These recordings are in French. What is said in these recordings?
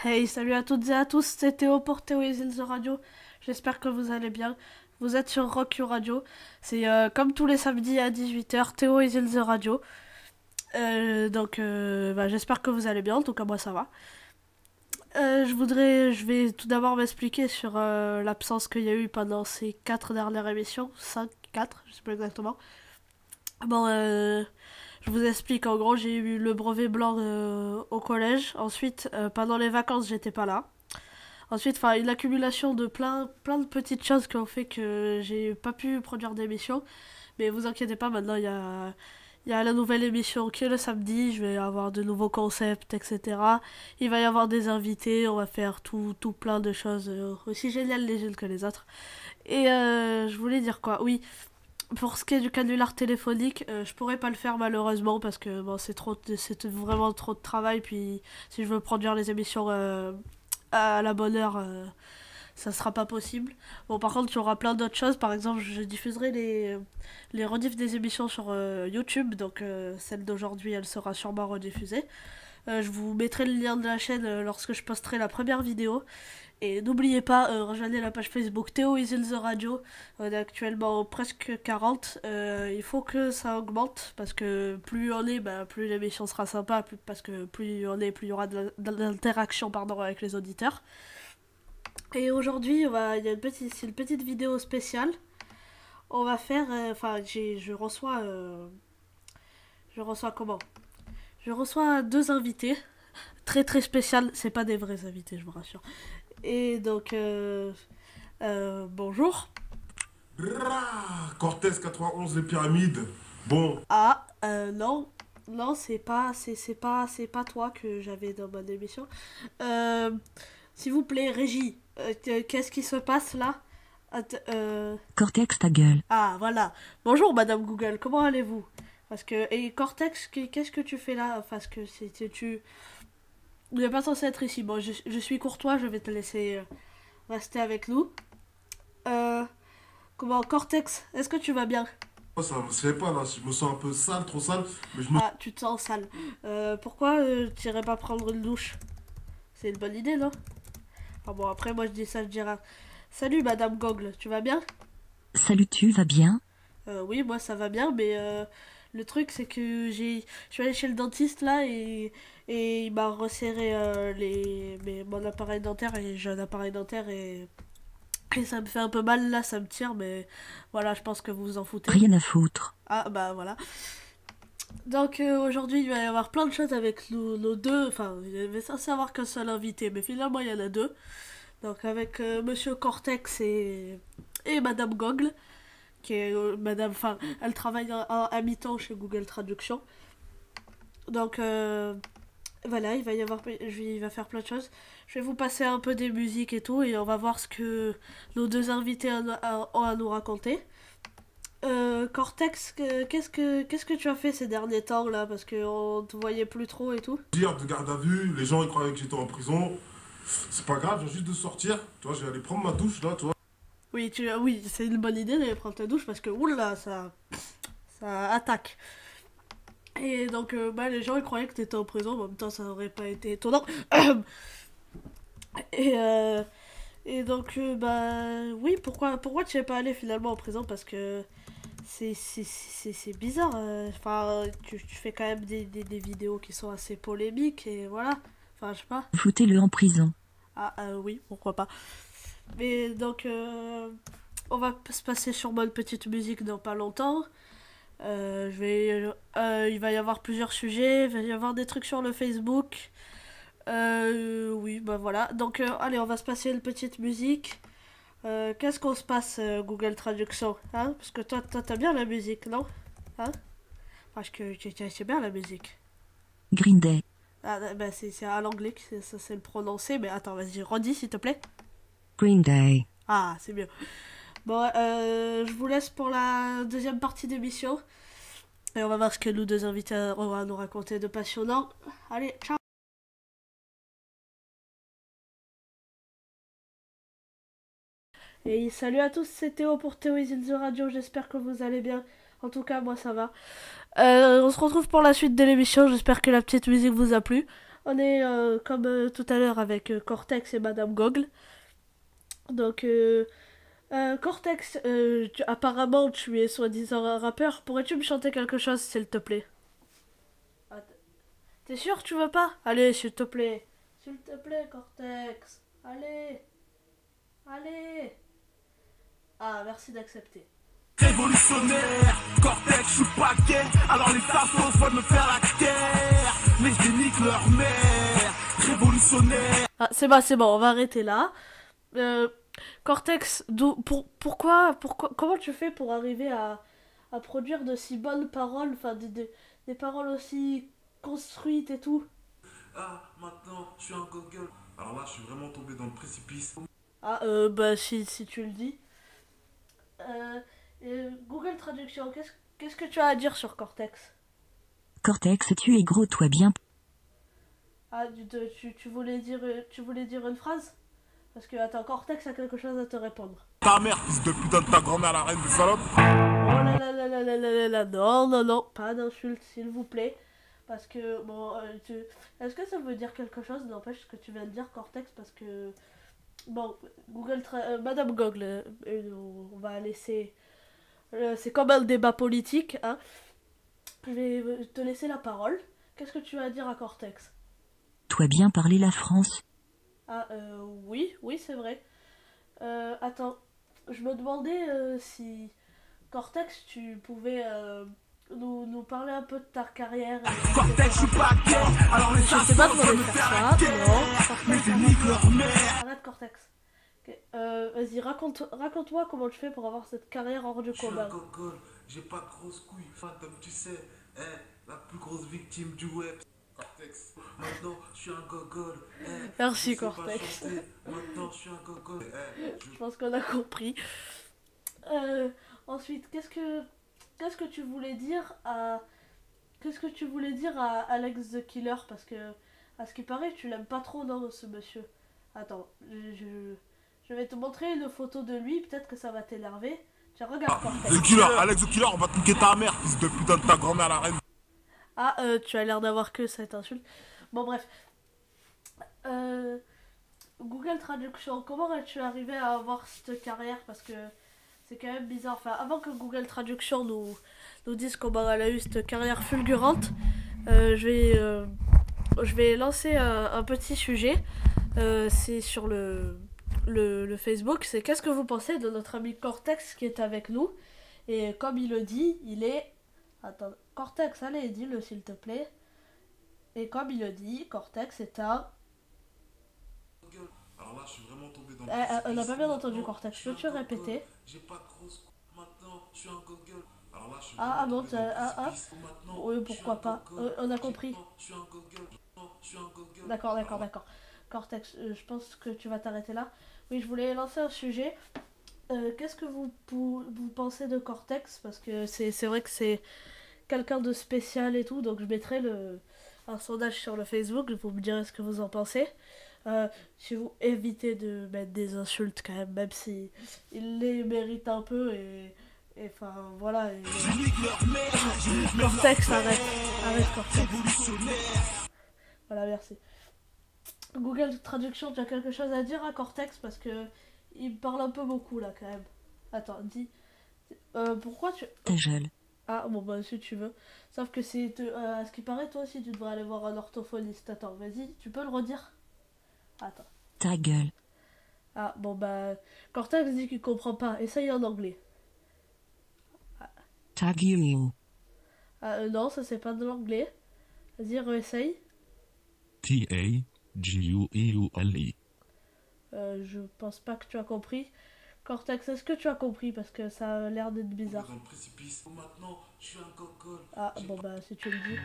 Hey, salut à toutes et à tous, c'est Théo pour Théo is in the Radio. J'espère que vous allez bien. Vous êtes sur Rock You Radio. C'est comme tous les samedis à 18h, Théo is in the Radio. J'espère que vous allez bien, en tout cas moi ça va. Je vais tout d'abord m'expliquer sur l'absence qu'il y a eu pendant ces 4 dernières émissions. 5, 4, je sais pas exactement. Bon, je vous explique, en gros j'ai eu le brevet blanc au collège. Ensuite, pendant les vacances j'étais pas là. Ensuite, enfin, une accumulation de plein de petites choses qui ont fait que j'ai pas pu produire d'émission. Mais vous inquiétez pas, maintenant il y a la nouvelle émission qui est le samedi. Je vais avoir de nouveaux concepts, etc. Il va y avoir des invités. On va faire tout plein de choses aussi géniales les unes que les autres. Et je voulais dire quoi? Oui, pour ce qui est du canular téléphonique, je pourrais pas le faire malheureusement parce que bon, c'est vraiment trop de travail. Puis si je veux produire les émissions à la bonne heure, ça sera pas possible. Bon, par contre, il y aura plein d'autres choses. Par exemple, je diffuserai les rediffs des émissions sur YouTube. Donc, celle d'aujourd'hui, elle sera sûrement rediffusée. Je vous mettrai le lien de la chaîne lorsque je posterai la première vidéo. Et n'oubliez pas, rejoignez la page Facebook Théo is in the Radio. On est actuellement presque 40. Il faut que ça augmente parce que plus on est, bah, plus l'émission sera sympa. Parce que plus on est, plus il y aura de l'interaction avec les auditeurs. Et aujourd'hui, il y a c'est une petite vidéo spéciale. On va faire. Je reçois comment? Je reçois deux invités. Très très spécial. C'est pas des vrais invités, je vous rassure. Et donc. Bonjour. Cortez 91, les pyramides. Bon, Ah, non. Non, c'est pas toi que j'avais dans mon émission. Euh, S'il vous plaît, Régie, qu'est-ce qui se passe là? Cortex ta gueule. Ah, voilà. Bonjour, Madame Google, comment allez-vous? Parce que... Et Cortex, qu'est-ce que tu fais là? Parce que tu... Tu n'es pas censé être ici. Bon, je suis courtois, je vais te laisser rester avec nous. Euh... Comment, Cortex, est-ce que tu vas bien? ça ne se fait pas là. Je me sens un peu sale, trop sale. Mais je me. Ah, tu te sens sale. Pourquoi tu irais pas prendre une douche? C'est une bonne idée, non? Enfin bon, après, moi je dis ça, je dirais... Salut, Madame Gogle, tu vas bien? Salut, tu vas bien? Oui, moi ça va bien, mais le truc c'est que je suis allée chez le dentiste là et il m'a resserré mon appareil dentaire et j'ai un appareil dentaire et ça me fait un peu mal là, ça me tire, mais voilà, je pense que vous vous en foutez. Rien à foutre. Ah bah voilà. Donc aujourd'hui il va y avoir plein de choses avec nos deux, enfin il y avait censé avoir qu'un seul invité, mais finalement il y en a deux. Donc avec Monsieur Cortex et Madame Gogle, qui est Madame, enfin elle travaille à mi-temps chez Google Traduction. Donc voilà, il va faire plein de choses. Je vais vous passer un peu des musiques et tout, et on va voir ce que nos deux invités ont à nous raconter. Cortex, qu'est-ce que tu as fait ces derniers temps là, parce qu'on te voyait plus trop et tout. Dire de garde à vue, les gens ils croyaient que j'étais en prison. C'est pas grave, je viens juste de sortir. Tu vois, j'ai allé prendre ma douche là, tu vois. Oui, c'est une bonne idée d'aller prendre ta douche parce que oula, ça attaque. Et donc, les gens ils croyaient que t'étais en prison, mais en même temps ça aurait pas été étonnant. et, euh, et donc, oui, pourquoi tu es pas allé finalement en prison? Parce que c'est bizarre. Enfin, tu fais quand même des vidéos qui sont assez polémiques et voilà. Enfin, je sais pas. Foutez-le en prison. Ah, oui, pourquoi pas. Mais donc, on va se passer sur bonne petite musique dans pas longtemps. Il va y avoir plusieurs sujets, il va y avoir des trucs sur le Facebook. Oui, bah voilà. Donc, allez, on va se passer une petite musique. Qu'est-ce qu'on se passe, Google Traduction, hein? Parce que toi, t'as bien la musique, non? Hein? Parce que c'est bien la musique. Green Day. Ah, bah, c'est à l'anglais que ça c'est le prononcer, mais attends, vas-y, redis s'il te plaît. Green Day. Ah, c'est mieux. Bon, je vous laisse pour la deuxième partie d'émission. Et on va voir ce que nous deux invités vont nous raconter de passionnant. Allez, ciao! Et salut à tous, c'est Théo pour Théo is in the Radio, j'espère que vous allez bien. En tout cas, moi ça va. On se retrouve pour la suite de l'émission, j'espère que la petite musique vous a plu. On est comme tout à l'heure avec Cortex et Madame Gogol. Donc, Cortex, apparemment tu es soi-disant un rappeur. Pourrais-tu me chanter quelque chose, s'il te plaît? Ah, t'es sûr que tu veux pas? Allez, s'il te plaît. S'il te plaît, Cortex. Allez. Allez. Ah, merci d'accepter. Révolutionnaire, Cortex, je suis pas gay. Alors les farfos veulent me faire la guerre, mais je dénique leur mère. Révolutionnaire. Ah, c'est bon, on va arrêter là. Euh, Cortex, pourquoi, comment tu fais pour arriver à produire de si bonnes paroles, enfin des paroles aussi construites et tout? Ah, maintenant, je suis un Google. Alors là, je suis vraiment tombé dans le précipice. Ah, bah si tu le dis. Euh, Google Traduction, qu'est-ce que tu as à dire sur Cortex? Cortex, tu es gros, toi bien. Ah, tu voulais dire une phrase? Parce que, attends, Cortex a quelque chose à te répondre. Ta mère, fils de putain de ta grand-mère, la reine des salopes. Oh là là là là là là là là, non, non, non, pas d'insultes, s'il vous plaît. Parce que, bon, est-ce que ça veut dire quelque chose, n'empêche ce que tu viens de dire, Cortex? Parce que, bon, Madame Gogol, on va laisser... c'est comme un débat politique, hein. Je vais te laisser la parole. Qu'est-ce que tu as à dire à Cortex? Toi bien parler la France. Ah, oui, oui, c'est vrai. Attends, je me demandais si Cortex, tu pouvais nous parler un peu de ta carrière. Cortex, je suis pas gay. Alors les Je sais pas farfos comment veulent de me faire faire ça. la guerre, Non, mais je Cortex, dénique leur mère. arrête Cortex. Ok, vas-y, raconte-moi comment tu fais pour avoir cette carrière hors du Je suis un commun. Google, j'ai pas de grosses couilles. Fantôme, tu sais, la plus grosse victime du web. Cortex, maintenant, je suis un Google. Merci, Je sais pas Cortex. chanter. Maintenant, je suis un Google. Je pense qu'on a compris. Ensuite, qu'est-ce que tu voulais dire à qu'est-ce que tu voulais dire à Alex the Killer, parce que à ce qui paraît tu l'aimes pas trop, non, ce monsieur. Attends, je vais te montrer une photo de lui, peut-être que ça va t'énerver. Tiens, regarde Cortex. The Killer, Alex the Killer, on va te niquer ta mère, fils de putain de ta grand-mère, la reine. Ah, tu as l'air d'avoir que cette insulte. Bon, bref. Euh, Google Traduction, comment es-tu arrivé à avoir cette carrière? Parce que c'est quand même bizarre. Enfin, avant que Google Traduction nous dise comment elle a eu cette carrière fulgurante, je vais lancer un petit sujet. C'est sur le Facebook. C'est qu'est-ce que vous pensez de notre ami Cortex qui est avec nous? Et comme il le dit, il est... Attends, Cortex, allez, dis-le s'il te plaît. Et comme il le dit, Cortex est un... Alors là, je suis vraiment tombé dans le on n'a précipice. pas bien entendu Maintenant, Cortex. je suis Peux-tu un Google. répéter? J'ai pas de grosses couilles. Maintenant, je suis un Google. Alors là, je suis Ah, vraiment bon, tombé dans le ah, précipice. Maintenant, oui, je suis pourquoi un pas. Google. On a compris. Maintenant, je suis un Google. Maintenant, je suis un Google. D'accord, d'accord, Alors là, d'accord. Cortex, je pense que tu vas t'arrêter là. Oui, je voulais lancer un sujet. Qu'est-ce que vous pensez de Cortex? Parce que c'est vrai que c'est quelqu'un de spécial et tout. Donc je mettrai un sondage sur le Facebook. Vous me direz ce que vous en pensez. Si vous évitez de mettre des insultes quand même si il les mérite un peu et enfin voilà. Cortex, arrête Cortex. Voilà, merci. Google Traduction, tu as quelque chose à dire à Cortex parce que il me parle un peu beaucoup là quand même. Attends, dis. Pourquoi tu. Ta gueule. Ah bon bah si tu veux. Sauf que à ce qui paraît toi aussi tu devrais aller voir un orthophoniste. Attends, vas-y, tu peux le redire? Attends. Ta gueule. Ah bon bah Cortex dit qu'il comprend pas. Essaye en anglais. Ta gueule. Non, ça c'est pas de l'anglais. Vas-y, réessaye. T-A-G-U-E-U-L-E. Je pense pas que tu as compris. Cortex, est-ce que tu as compris? Parce que ça a l'air d'être bizarre. dans le précipice. Maintenant, je suis un Google. Ah bon bah si tu le dis.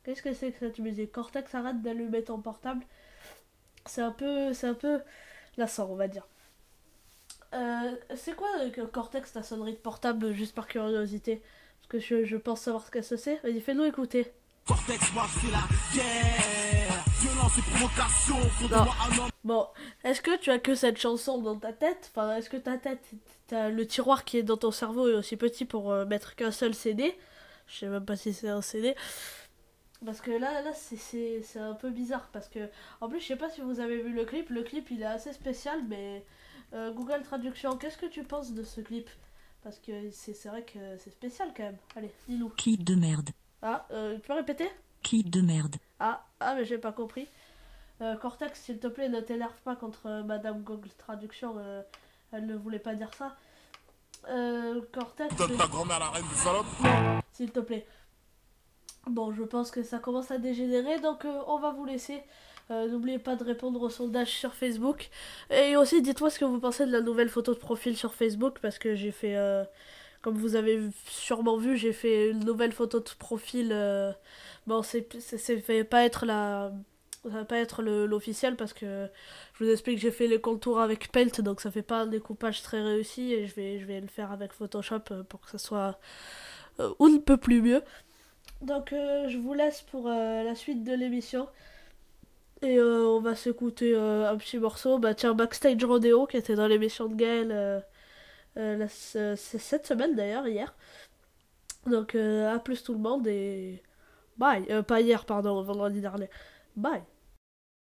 Qu'est-ce que c'est que cette musique? Cortex, arrête d'allumer ton portable. C'est un peu lassant, on va dire. C'est quoi Cortex, ta sonnerie de portable, juste par curiosité? Parce que je pense savoir ce que c'est. Vas-y, fais-nous écouter. Cortex, moi c'est la guerre. Violence et provocation font de Non. moi un homme. Bon, est-ce que tu as que cette chanson dans ta tête? Enfin, est-ce que ta tête, le tiroir qui est dans ton cerveau est aussi petit pour mettre qu'un seul CD? Je sais même pas si c'est un CD. Parce que là c'est un peu bizarre. Parce que, en plus, je sais pas si vous avez vu le clip. Le clip, il est assez spécial, mais Google Traduction, qu'est-ce que tu penses de ce clip? Parce que c'est vrai que c'est spécial quand même. Allez, dis-nous. Clip de merde. Ah, tu peux répéter? Clip de merde. Ah, mais j'ai pas compris. Cortex, s'il te plaît, ne t'énerve pas contre Madame Google Traduction. Elle ne voulait pas dire ça. Cortex, Donne ta grand-mère la reine du salope. s'il te plaît. Bon, je pense que ça commence à dégénérer, donc on va vous laisser. N'oubliez pas de répondre au sondage sur Facebook. Et aussi, dites-moi ce que vous pensez de la nouvelle photo de profil sur Facebook, parce que j'ai fait, comme vous avez sûrement vu, j'ai fait une nouvelle photo de profil. Bon, c'est fait pas être la... Ça va pas être l'officiel parce que je vous explique, j'ai fait les contours avec Pelt, donc ça fait pas un découpage très réussi et je vais le faire avec Photoshop pour que ça soit on ne peut plus mieux. Donc je vous laisse pour la suite de l'émission et on va s'écouter un petit morceau. Bah tiens, Backstage Rodeo qui était dans l'émission de Gaël c'est cette semaine d'ailleurs, hier. Donc à plus tout le monde et bye. Pas hier, pardon, vendredi dernier. Bye.